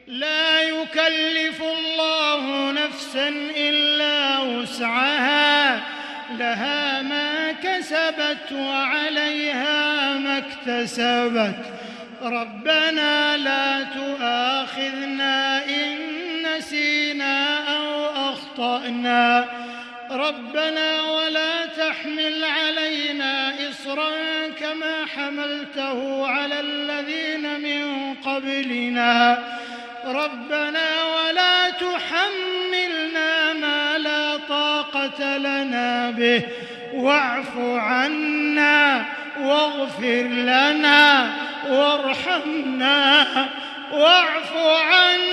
لا يكلف الله نفسا إلا وسعها، لها ما كسبت وعليها ما اكتسبت. ربنا لا تؤاخذنا إن نسينا أو أخطأنا، ربنا ولا تحمل علينا إصرا كما حملته على الذين من قبلنا، ربنا ولا تحملنا ما لا طاقة لنا به، واعف عنا واغفر لنا وارحمنا، واعف عنا